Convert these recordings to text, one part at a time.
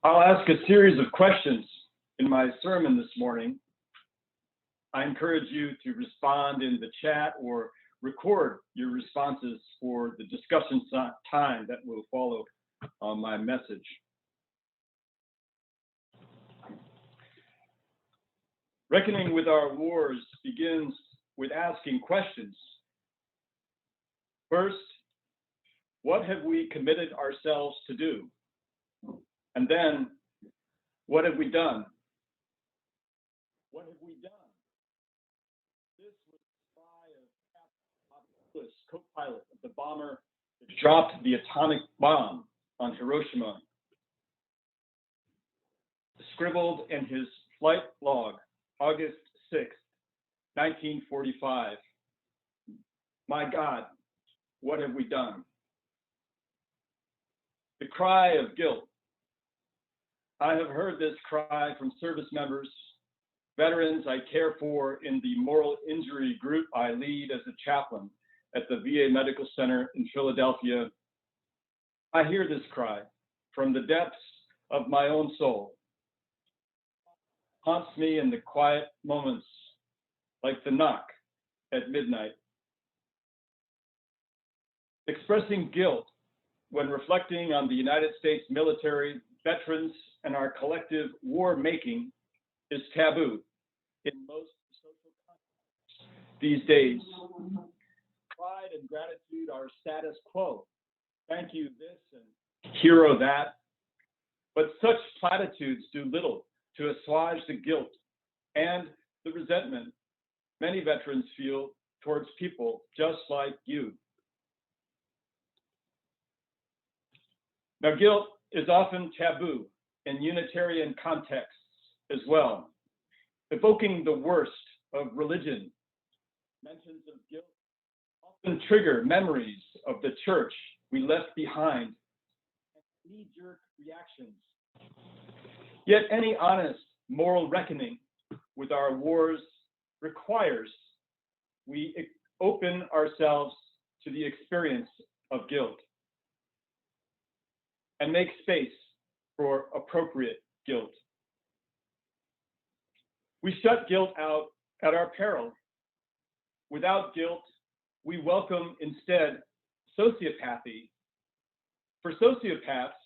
I'll ask a series of questions in my sermon this morning. I encourage you to respond in the chat or record your responses for the discussion time that will follow my message. Reckoning with our wars begins with asking questions. First, what have we committed ourselves to do? And then, what have we done? What have we done? This was the cry of co-pilot of the bomber that dropped the atomic bomb on Hiroshima. Scribbled in his flight log, August 6, 1945. My God, what have we done? The cry of guilt. I have heard this cry from service members, veterans I care for in the moral injury group I lead as a chaplain at the VA Medical Center in Philadelphia. I hear this cry from the depths of my own soul. It haunts me in the quiet moments, like the knock at midnight. Expressing guilt when reflecting on the United States military, veterans, and our collective war making is taboo in most social contexts these days. Pride and gratitude are status quo. Thank you this and hero that. But such platitudes do little to assuage the guilt and the resentment many veterans feel towards people just like you. Now, guilt is often taboo in Unitarian contexts as well, evoking the worst of religion. Mentions of guilt often trigger memories of the church we left behind and knee-jerk reactions. Yet any honest moral reckoning with our wars requires we open ourselves to the experience of guilt and make space for appropriate guilt. We shut guilt out at our peril. Without guilt, we welcome instead sociopathy. For sociopaths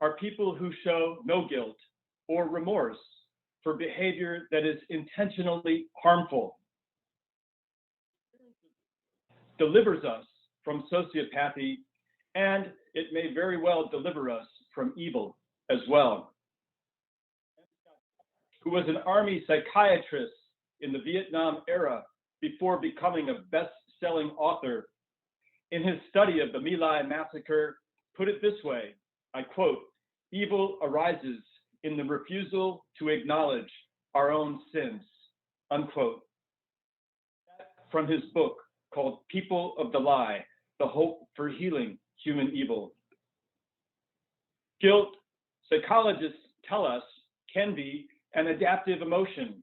are people who show no guilt or remorse for behavior that is intentionally harmful. Delivers us from sociopathy, and it may very well deliver us from evil as well. Who was an army psychiatrist in the Vietnam era before becoming a best-selling author, in his study of the My Lai massacre, put it this way, I quote, "Evil arises in the refusal to acknowledge our own sins," unquote. From his book called People of the Lie, The Hope for Healing Human Evil. Guilt, psychologists tell us, can be an adaptive emotion,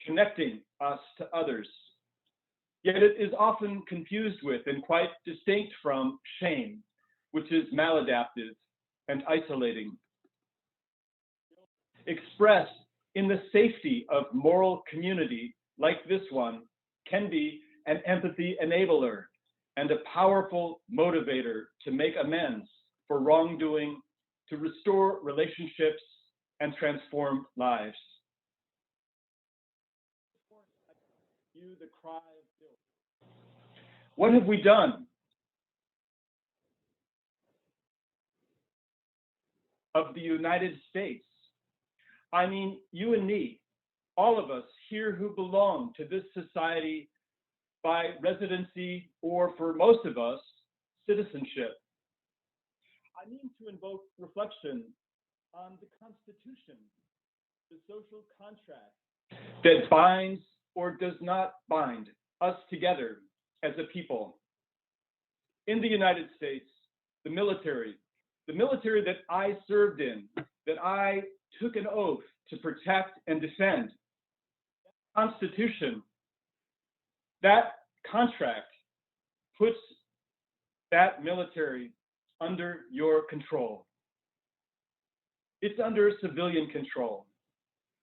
connecting us to others. Yet it is often confused with and quite distinct from shame, which is maladaptive and isolating. Expressed in the safety of moral community like this one can be an empathy enabler and a powerful motivator to make amends for wrongdoing, to restore relationships and transform lives. You, the cry of guilt. What have we done? Of the United States. I mean, you and me, all of us here who belong to this society by residency, or for most of us, citizenship. I mean to invoke reflection on the Constitution, the social contract that binds or does not bind us together as a people. In the United States, the military that I served in, that I took an oath to protect and defend, that Constitution, that contract puts that military under your control. It's under civilian control.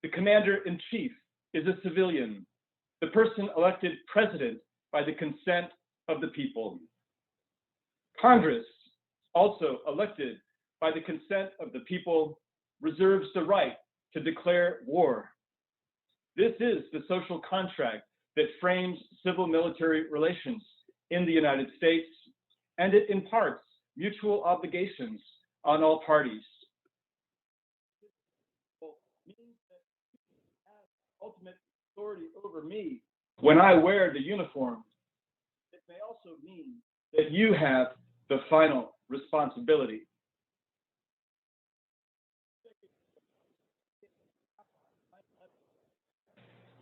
The commander-in-chief is a civilian, the person elected president by the consent of the people. Congress, also elected by the consent of the people, reserves the right to declare war. This is the social contract that frames civil-military relations in the United States, and it imparts mutual obligations on all parties. It means that you have ultimate authority over me when I wear the uniform. It may also mean that you have the final responsibility.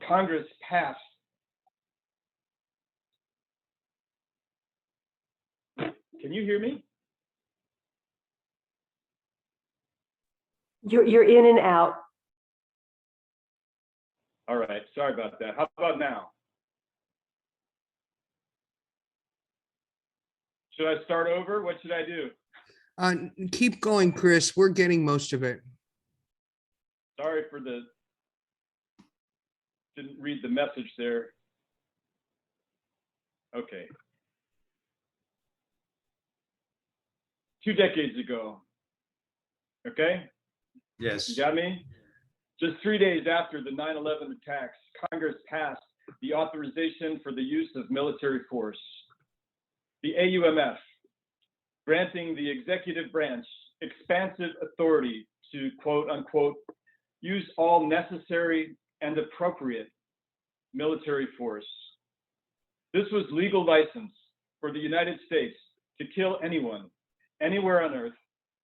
Congress passed. Can you hear me? You're in and out. All right, sorry about that. How about now? Should I start over? What should I do? Keep going, Chris. We're getting most of it. Sorry for the, didn't read the message there. Okay. 2 decades ago, okay? Yes. You got me? Just 3 days after the 9/11 attacks, Congress passed the authorization for the use of military force. The AUMF, granting the executive branch expansive authority to quote unquote, use all necessary and appropriate military force. This was legal license for the United States to kill anyone, anywhere on earth,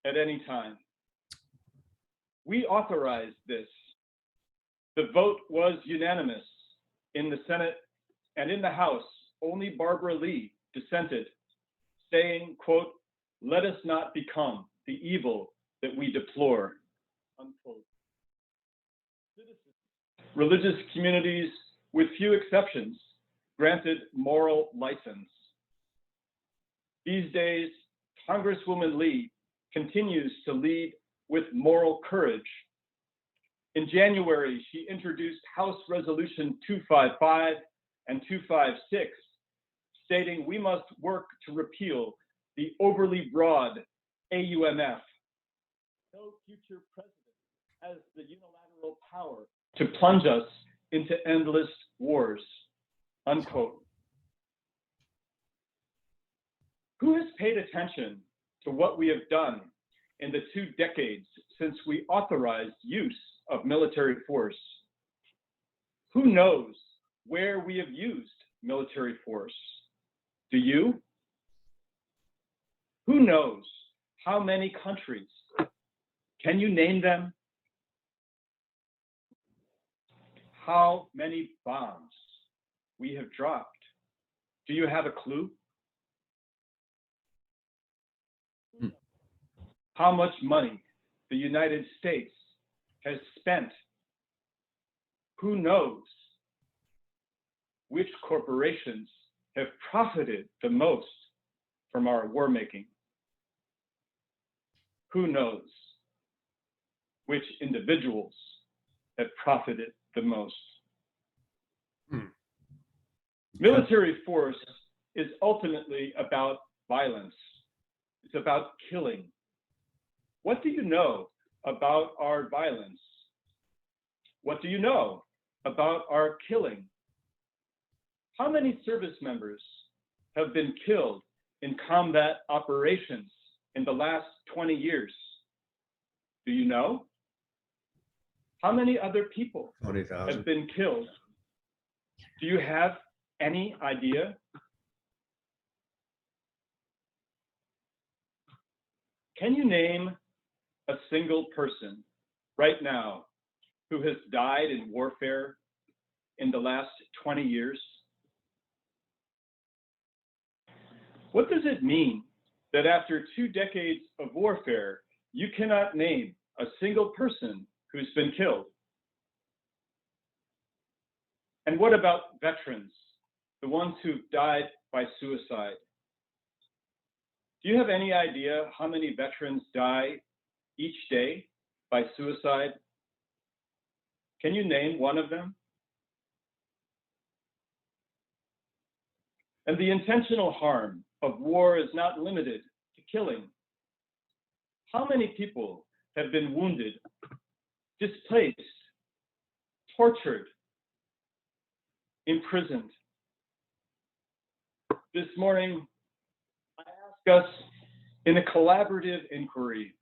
at any time. We authorized this. The vote was unanimous in the Senate, and in the House, only Barbara Lee dissented, saying, quote, let us not become the evil that we deplore, unquote. Citizens, religious communities, with few exceptions, granted moral license. These days, Congresswoman Lee continues to lead with moral courage. In January, she introduced House Resolution 255 and 256, stating we must work to repeal the overly broad AUMF. No future president has the unilateral power to plunge us into endless wars, unquote. Who has paid attention to what we have done in the 2 decades since we authorized use of military force? Who knows where we have used military force? Do you? Who knows how many countries? Can you name them? How many bombs we have dropped? Do you have a clue? How much money the United States has spent? Who knows which corporations have profited the most from our war making? Who knows which individuals have profited the most? Military force is ultimately about violence. It's about killing. What do you know about our violence? What do you know about our killing? How many service members have been killed in combat operations in the last 20 years? Do you know? How many other people 20,000. have been killed? Do you have any idea? Can you name a single person right now who has died in warfare in the last 20 years? What does it mean that after 2 decades of warfare, you cannot name a single person who's been killed? And what about veterans, the ones who died by suicide? Do you have any idea how many veterans die each day by suicide? Can you name one of them? And the intentional harm of war is not limited to killing. How many people have been wounded, displaced, tortured, imprisoned? This morning, I ask us in a collaborative inquiry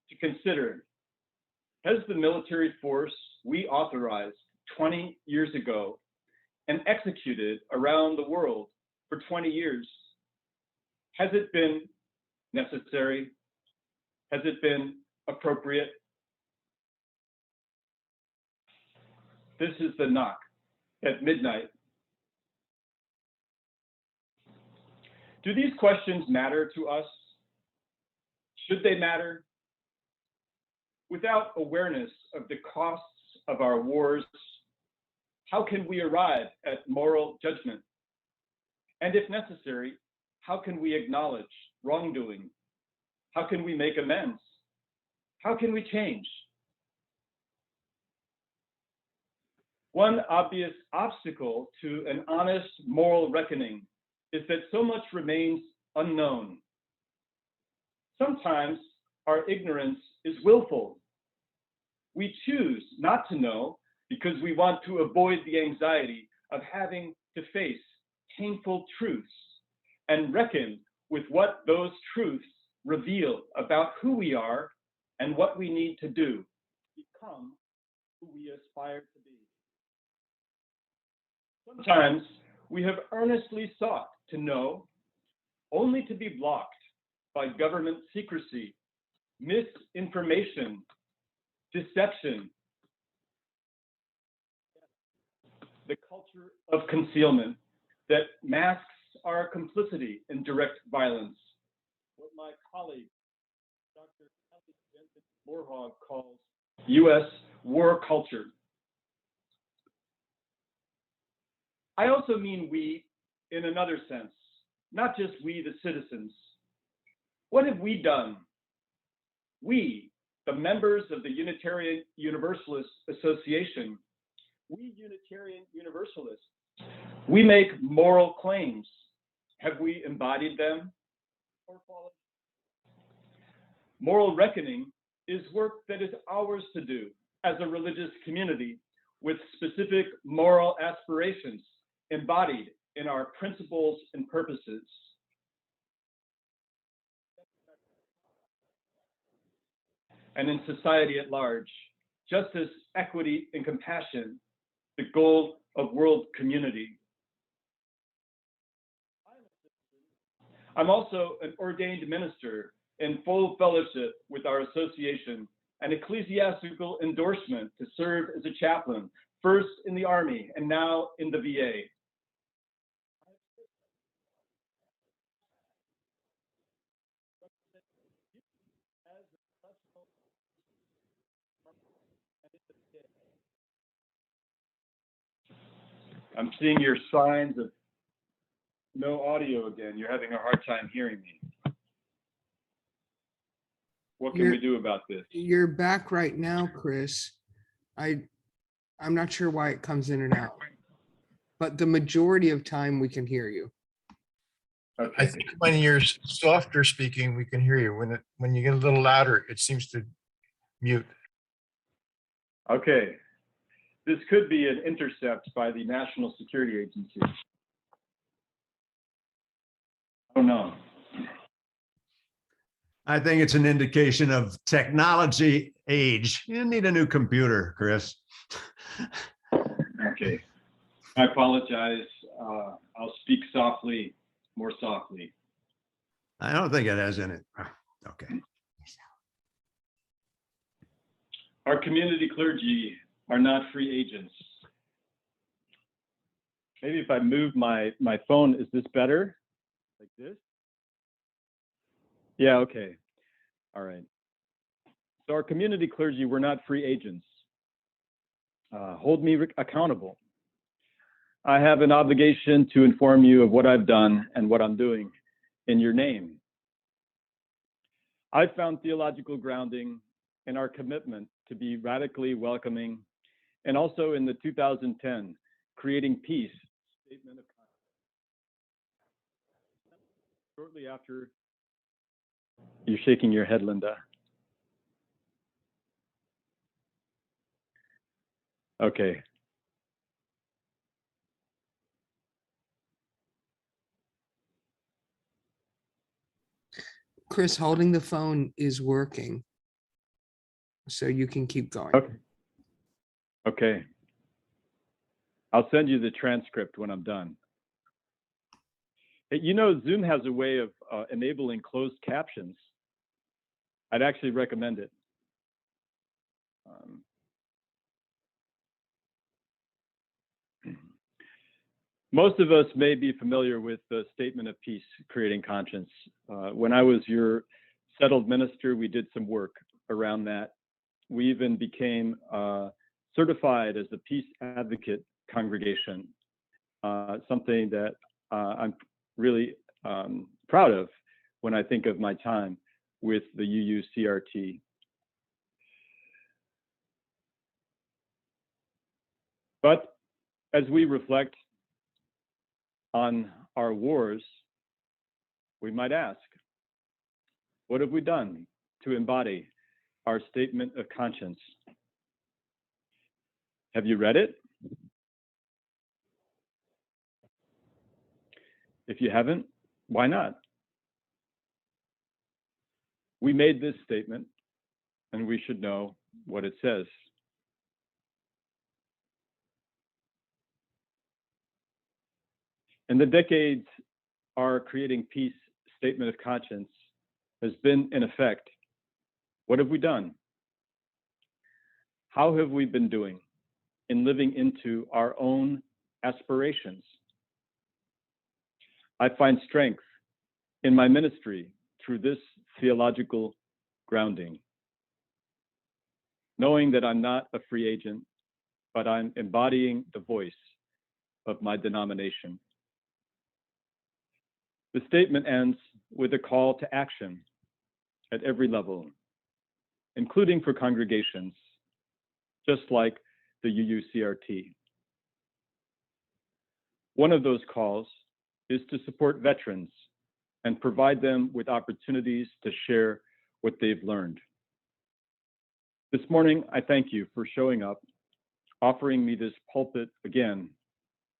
to consider, has the military force we authorized 20 years ago and executed around the world for 20 years, has it been necessary? Has it been appropriate? This is the knock at midnight. Do these questions matter to us? Should they matter? Without awareness of the costs of our wars, how can we arrive at moral judgment? And if necessary, how can we acknowledge wrongdoing? How can we make amends? How can we change? One obvious obstacle to an honest moral reckoning is that so much remains unknown. Sometimes our ignorance is willful. We choose not to know because we want to avoid the anxiety of having to face painful truths and reckon with what those truths reveal about who we are and what we need to do to become who we aspire to be. Sometimes we have earnestly sought to know, only to be blocked by government secrecy, misinformation, deception, the culture of concealment that masks our complicity in direct violence. What my colleague, Dr. Kelly Jensen Morhog, calls U.S. war culture. I also mean we in another sense, not just we, the citizens. What have we done? We, the members of the Unitarian Universalist Association, we Unitarian Universalists, we make moral claims. Have we embodied them or followed? Moral reckoning is work that is ours to do as a religious community with specific moral aspirations embodied in our principles and purposes. And in society at large, justice, equity, and compassion, the goal of world community. I'm also an ordained minister in full fellowship with our association and ecclesiastical endorsement to serve as a chaplain, first in the Army and now in the VA. I'm seeing your signs of no audio again. You're having a hard time hearing me. What can we do about this? You're back right now, Chris. I'm not sure why it comes in and out, but the majority of time we can hear you. Okay. I think when you're softer speaking, we can hear you. When you get a little louder, it seems to mute. Okay. This could be an intercept by the National Security Agency. I don't know. I think it's an indication of technology age. You need a new computer, Chris. Okay. I apologize. I'll speak softly, more softly. I don't think it has in it. Okay. Our community clergy are not free agents. Maybe if I move my phone, is this better? Like this? Yeah, okay. All right. So our community clergy, we're not free agents. Hold me accountable. I have an obligation to inform you of what I've done and what I'm doing in your name. I've found theological grounding in our commitment to be radically welcoming, and also in the 2010 Creating Peace Statement of Conscience. Shortly after, you're shaking your head, Linda. Okay. Chris, holding the phone is working. So you can keep going. Okay. Okay. I'll send you the transcript when I'm done. Hey, you know, Zoom has a way of enabling closed captions. I'd actually recommend it. Most of us may be familiar with the Statement of Peace, Creating Conscience. When I was your settled minister, we did some work around that. We even became certified as a peace advocate congregation, something that I'm really proud of when I think of my time with the UUCRT. But as we reflect on our wars, we might ask, what have we done to embody our statement of conscience? Have you read it? If you haven't, why not? We made this statement, and we should know what it says. In the decades, our Creating Peace Statement of Conscience has been in effect. What have we done? How have we been doing in living into our own aspirations? I find strength in my ministry through this theological grounding, knowing that I'm not a free agent, but I'm embodying the voice of my denomination. The statement ends with a call to action at every level, including for congregations, just like the UUCRT. One of those calls is to support veterans and provide them with opportunities to share what they've learned. This morning, I thank you for showing up, offering me this pulpit again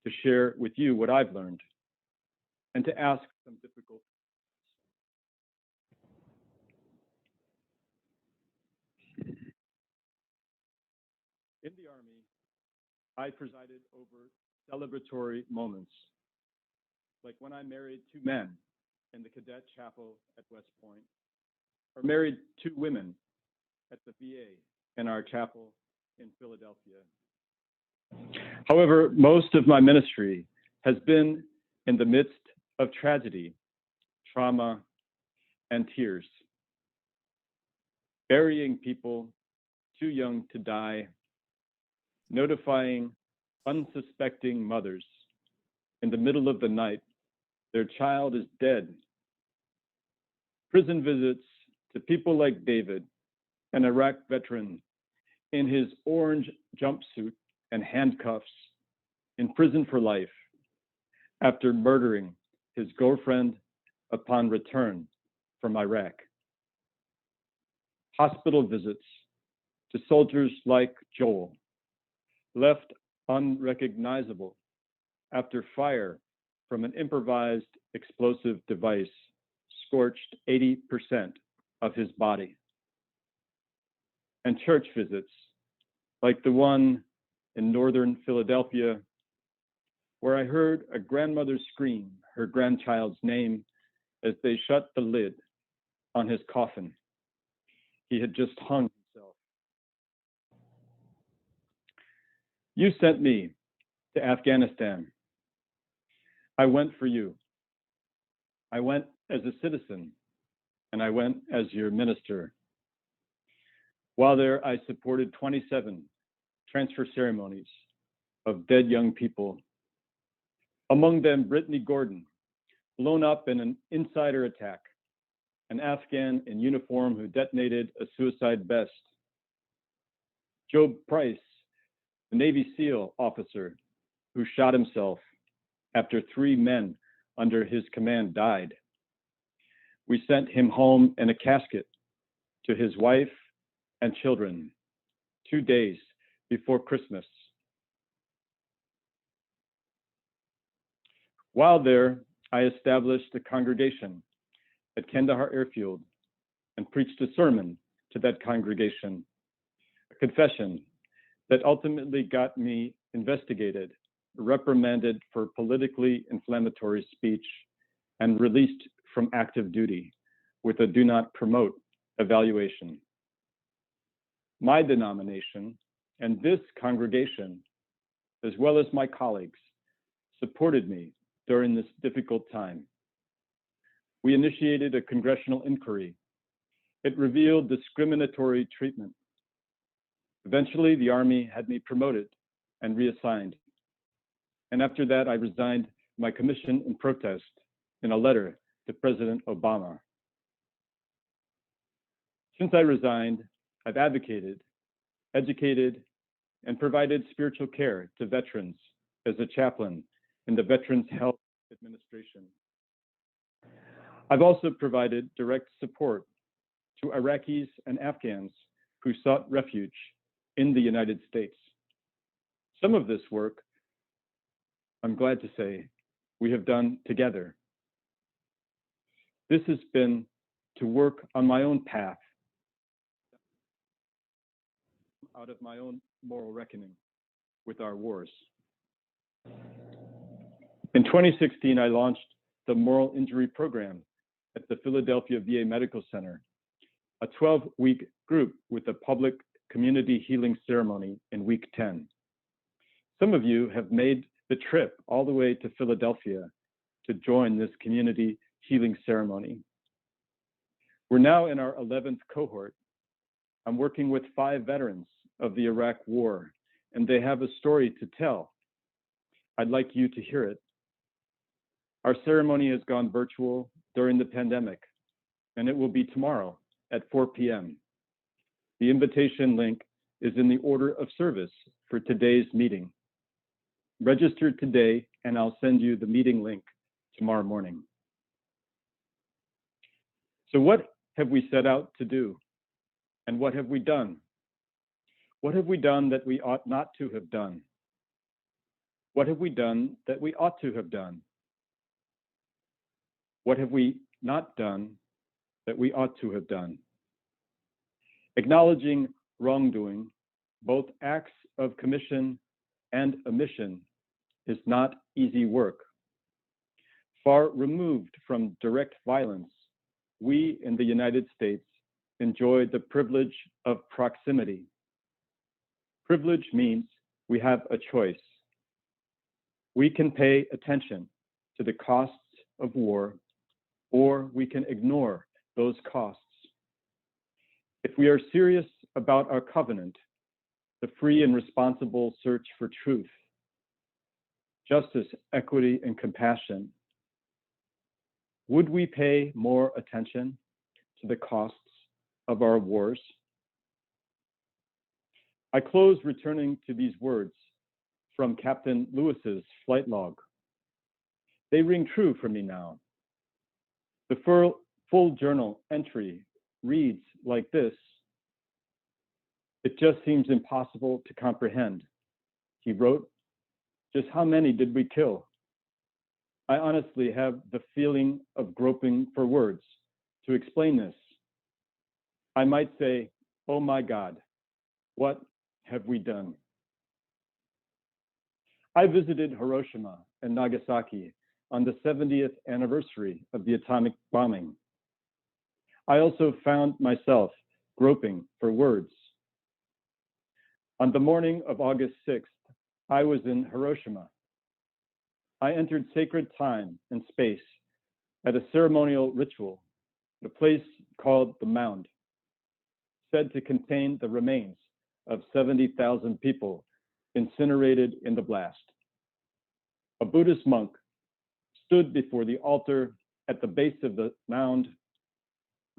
to share with you what I've learned and to ask some difficult questions. In the Army, I presided over celebratory moments, like when I married 2 men in the cadet chapel at West Point, or married 2 women at the VA in our chapel in Philadelphia. However, most of my ministry has been in the midst of tragedy, trauma, and tears. Burying people too young to die, notifying unsuspecting mothers in the middle of the night their child is dead. Prison visits to people like David, an Iraq veteran in his orange jumpsuit and handcuffs, in prison for life after murdering his girlfriend upon return from Iraq. Hospital visits to soldiers like Joel, left unrecognizable after fire from an improvised explosive device scorched 80% of his body. And church visits, like the one in northern Philadelphia, where I heard a grandmother scream her grandchild's name as they shut the lid on his coffin. He had just hung himself. You sent me to Afghanistan. I went for you. I went as a citizen, and I went as your minister. While there, I supported 27 transfer ceremonies of dead young people, among them Brittany Gordon, blown up in an insider attack, an Afghan in uniform who detonated a suicide vest Job Price, the Navy SEAL officer who shot himself after 3 men under his command died. We sent him home in a casket to his wife and children 2 days before Christmas. While there, I established a congregation at Kandahar Airfield and preached a sermon to that congregation, a confession that ultimately got me investigated, reprimanded for politically inflammatory speech, and released from active duty with a do not promote evaluation. My denomination and this congregation, as well as my colleagues, supported me during this difficult time. We initiated a congressional inquiry. It revealed discriminatory treatment. Eventually, the Army had me promoted and reassigned. And after that, I resigned my commission in protest in a letter to President Obama. Since I resigned, I've advocated, educated, and provided spiritual care to veterans as a chaplain in the Veterans Health Administration. I've also provided direct support to Iraqis and Afghans who sought refuge in the United States. Some of this work, I'm glad to say, we have done together. This has been to work on my own path, out of my own moral reckoning with our wars. In 2016, I launched the Moral Injury Program at the Philadelphia VA Medical Center, a 12-week group with a public community healing ceremony in week 10. Some of you have made the trip all the way to Philadelphia to join this community healing ceremony. We're now in our 11th cohort. I'm working with 5 veterans of the Iraq War, and they have a story to tell. I'd like you to hear it. Our ceremony has gone virtual during the pandemic, and it will be tomorrow at 4 p.m. The invitation link is in the order of service for today's meeting. Register today, and I'll send you the meeting link tomorrow morning. So what have we set out to do? And what have we done? What have we done that we ought not to have done? What have we done that we ought to have done? What have we not done that we ought to have done? Acknowledging wrongdoing, both acts of commission and omission, is not easy work. Far removed from direct violence, we in the United States enjoy the privilege of proximity. Privilege means we have a choice. We can pay attention to the costs of war, or we can ignore those costs. If we are serious about our covenant, the free and responsible search for truth, justice, equity, and compassion, would we pay more attention to the costs of our wars? I close returning to these words from Captain Lewis's flight log. They ring true for me now. The full journal entry reads like this: "It just seems impossible to comprehend." He wrote, "Just how many did we kill? I honestly have the feeling of groping for words to explain this. I might say, oh my God, what have we done?" I visited Hiroshima and Nagasaki on the 70th anniversary of the atomic bombing. I also found myself groping for words. On the morning of August 6th, I was in Hiroshima. I entered sacred time and space at a ceremonial ritual, a place called the Mound, said to contain the remains of 70,000 people incinerated in the blast. A Buddhist monk stood before the altar at the base of the mound,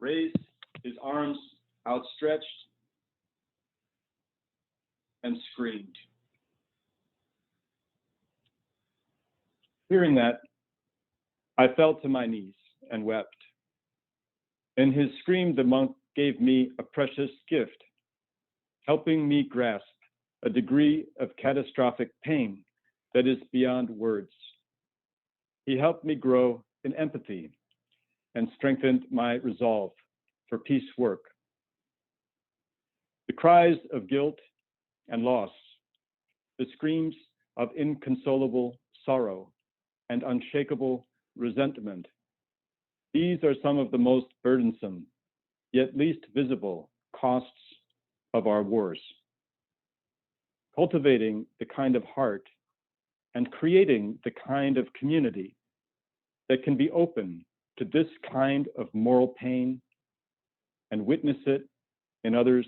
raised his arms outstretched, and screamed. Hearing that, I fell to my knees and wept. In his scream, the monk gave me a precious gift, helping me grasp a degree of catastrophic pain that is beyond words. He helped me grow in empathy and strengthened my resolve for peace work. The cries of guilt and loss, the screams of inconsolable sorrow and unshakable resentment, these are some of the most burdensome, yet least visible costs of our wars. Cultivating the kind of heart and creating the kind of community that can be open to this kind of moral pain and witness it in others,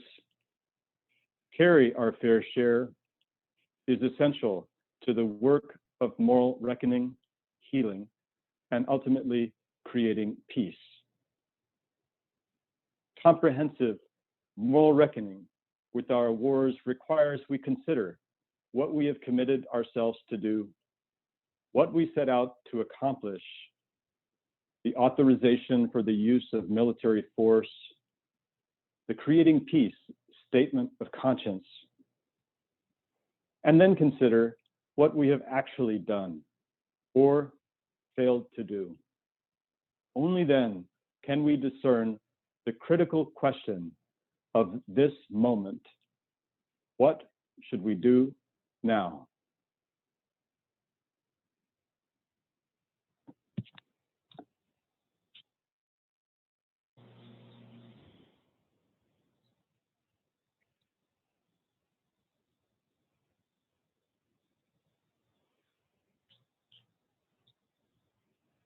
carry our fair share, is essential to the work of moral reckoning, healing, and ultimately creating peace. Comprehensive moral reckoning with our wars requires we consider what we have committed ourselves to do, what we set out to accomplish, the authorization for the use of military force, the creating peace statement of conscience, and then consider what we have actually done or failed to do. Only then can we discern the critical question of this moment. What should we do now?